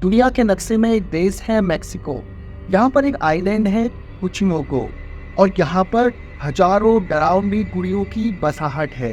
दुनिया के नक्शे में एक देश है मैक्सिको। यहाँ पर एक आइलैंड है कुचिमोको और यहाँ पर हजारों डरावनी गुड़ियों की बसाहट है।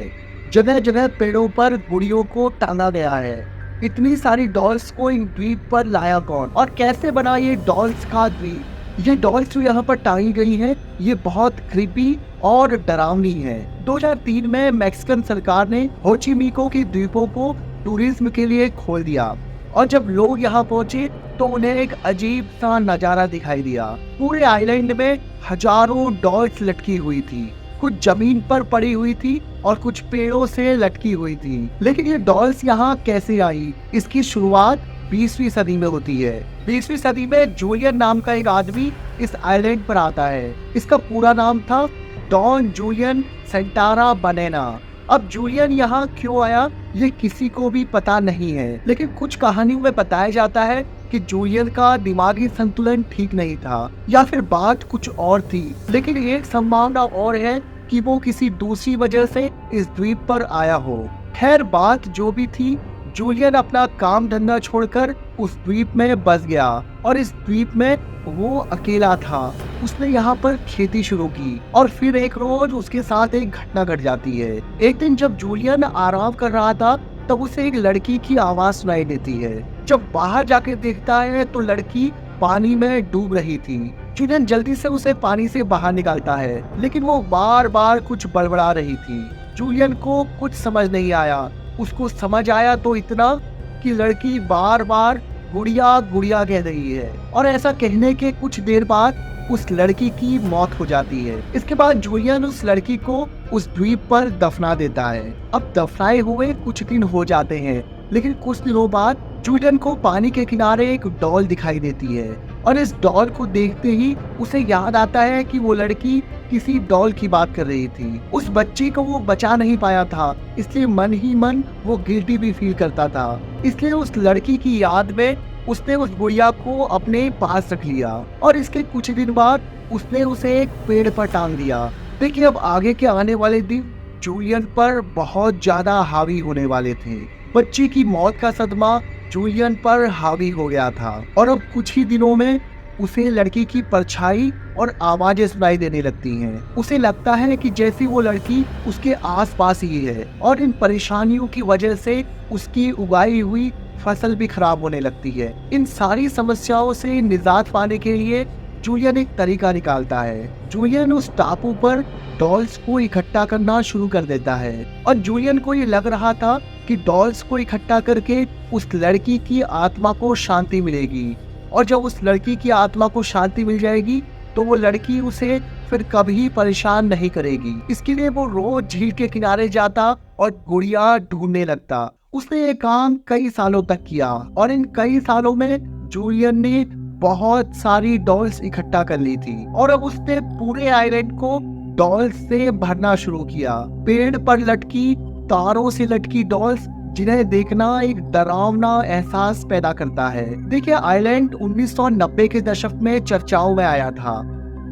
जगह जगह पेड़ों पर गुड़ियों को टांगा गया है। इतनी सारी डॉल्स को इन द्वीप पर लाया कौन और कैसे बना ये डॉल्स का द्वीप? ये डॉल्स जो यहाँ पर टांगी गई है ये बहुत क्रीपी और डरावनी है। 2003 में मैक्सिकन सरकार ने होचिमिको के द्वीपों को टूरिज्म के लिए खोल दिया और जब लोग यहाँ पहुंचे तो उन्हें एक अजीब सा नजारा दिखाई दिया। पूरे आइलैंड में हजारों डॉल्स लटकी हुई थी, कुछ जमीन पर पड़ी हुई थी और कुछ पेड़ों से लटकी हुई थी। लेकिन ये डॉल्स यहाँ कैसे आई? इसकी शुरुआत 20वीं सदी में होती है। 20वीं सदी में जूलियन नाम का एक आदमी इस आइलैंड पर आता है। इसका पूरा नाम था डॉन जूलियन सेंटारा बनेना। अब जूलियन यहाँ क्यों आया ये किसी को भी पता नहीं है, लेकिन कुछ कहानियों में बताया जाता है कि जूलियन का दिमागी संतुलन ठीक नहीं था या फिर बात कुछ और थी। लेकिन एक संभावना और है कि वो किसी दूसरी वजह से इस द्वीप पर आया हो। खैर बात जो भी थी, जूलियन अपना काम धंधा छोड़कर उस द्वीप में बस गया और इस द्वीप में वो अकेला था। उसने यहाँ पर खेती शुरू की और फिर एक रोज उसके साथ एक घटना घट जाती है। एक दिन जब जूलियन आराम कर रहा था तब उसे एक लड़की की आवाज सुनाई देती है। जब बाहर जाके देखता है तो लड़की पानी में डूब रही थी। जूलियन जल्दी से उसे पानी से बाहर निकालता है, लेकिन वो बार बार कुछ बड़बड़ा रही थी। जूलियन को कुछ समझ नहीं आया। उसको समझ आया तो इतना कि लड़की बार बार गुड़िया गुड़िया कह रही है और ऐसा कहने के कुछ देर बाद उस लड़की की मौत हो जाती है। इसके बाद जूलियन उस लड़की को उस द्वीप पर दफना देता है। अब दफनाए हुए कुछ दिन हो जाते हैं, लेकिन कुछ दिनों बाद जूलियन को पानी के किनारे एक डॉल दिखाई देती है और इस डॉल को देखते ही उसे याद आता है कि वो लड़की किसी डॉल की बात कर रही थी। उस बच्ची को वो बचा नहीं पाया था, इसलिए मन ही मन वो गिल्टी भी फील करता था। इसलिए उस लड़की की याद में उसने उस गुड़िया को अपने पास रख लिया और इसके कुछ दिन बाद उसने उसे एक पेड़ पर टांग दिया। देखिए अब आगे के आने वाले दिन जूलियन पर बहुत ज्यादा हावी होने वाले थे। बच्ची की मौत का सदमा जूलियन पर हावी हो गया था और अब कुछ ही दिनों में उसे लड़की की परछाई और आवाजें सुनाई देने लगती हैं। उसे लगता है कि जैसी वो लड़की उसके आसपास ही है और इन परेशानियों की वजह से उसकी उगाई हुई फसल भी खराब होने लगती है। इन सारी समस्याओं से निजात पाने के लिए जूलियन एक तरीका निकालता है। जूलियन उस टापू पर डॉल्स को इकट्ठा करना शुरू कर देता है और जूलियन को ये लग रहा था कि डॉल्स को इकट्ठा करके उस लड़की की आत्मा को शांति मिलेगी और जब उस लड़की की आत्मा को शांति मिल जाएगी तो वो लड़की उसे फिर कभी परेशान नहीं करेगी। इसके लिए वो रोज झील के किनारे जाता और गुड़िया ढूंढने लगता। उसने ये काम कई सालों तक किया और इन कई सालों में जूलियन ने बहुत सारी डॉल्स इकट्ठा कर ली थी और अब उसने पूरे आइलैंड को डॉल्स से भरना शुरू किया। पेड़ पर लटकी, तारों से लटकी डॉल्स जिन्हें देखना एक डरावना एहसास पैदा करता है। देखिए आइलैंड 1990 के दशक में चर्चाओं में आया था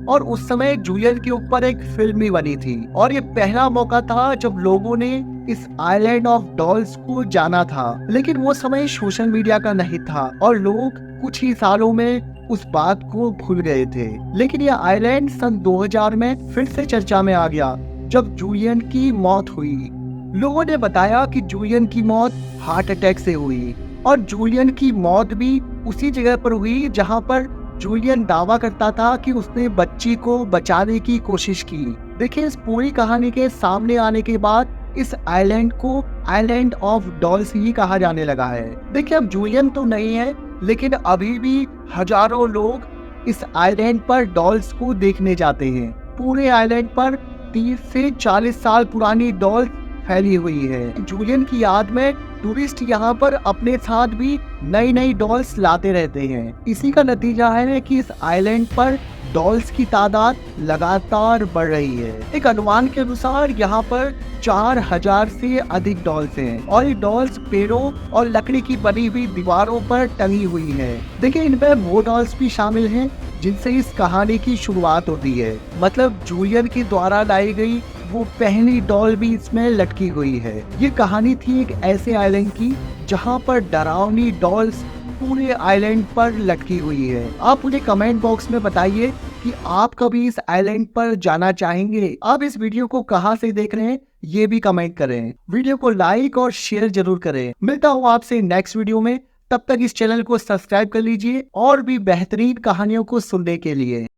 और उस समय जूलियन के ऊपर एक फिल्म भी बनी थी और ये पहला मौका था जब लोगों ने इस आइलैंड ऑफ डॉल्स को जाना था। लेकिन वो समय सोशल मीडिया का नहीं था और लोग कुछ ही सालों में उस बात को भूल गए थे। लेकिन यह आइलैंड सन 2000 में फिर से चर्चा में आ गया जब जूलियन की मौत हुई। लोगों ने बताया कि जूलियन की मौत हार्ट अटैक से हुई और जूलियन की मौत भी उसी जगह पर हुई जहां पर जूलियन दावा करता था कि उसने बच्ची को बचाने की कोशिश की। देखिए इस पूरी कहानी के सामने आने के बाद इस आइलैंड को आइलैंड ऑफ डॉल्स ही कहा जाने लगा है। देखिए अब जूलियन तो नहीं है, लेकिन अभी भी हजारों लोग इस आइलैंड पर डॉल्स को देखने जाते हैं। पूरे आइलैंड पर 30 से 40 साल पुरानी डॉल्स फैली हुई है। जूलियन की याद में टूरिस्ट यहाँ पर अपने साथ भी नई नई डॉल्स लाते रहते हैं। इसी का नतीजा है कि इस आइलैंड पर डॉल्स की तादाद लगातार बढ़ रही है। एक अनुमान के अनुसार यहाँ पर 4000 से अधिक डॉल्स हैं और ये डॉल्स पेड़ों और लकड़ी की बनी हुई दीवारों पर टंगी हुई है। देखिए इनमें वो डॉल्स भी शामिल हैं जिनसे इस कहानी की शुरुआत होती है। मतलब जूलियन के द्वारा लाई गई वो पहली डॉल भी इसमें लटकी हुई है। ये कहानी थी एक ऐसे आइलैंड की जहाँ पर डरावनी डॉल्स पूरे आइलैंड पर लटकी हुई है। आप मुझे कमेंट बॉक्स में बताइए कि आप कभी इस आइलैंड पर जाना चाहेंगे। आप इस वीडियो को कहां से देख रहे हैं ये भी कमेंट करें। वीडियो को लाइक और शेयर जरूर करें। मिलता हूं आपसे नेक्स्ट वीडियो में, तब तक इस चैनल को सब्सक्राइब कर लीजिए और भी बेहतरीन कहानियों को सुनने के लिए।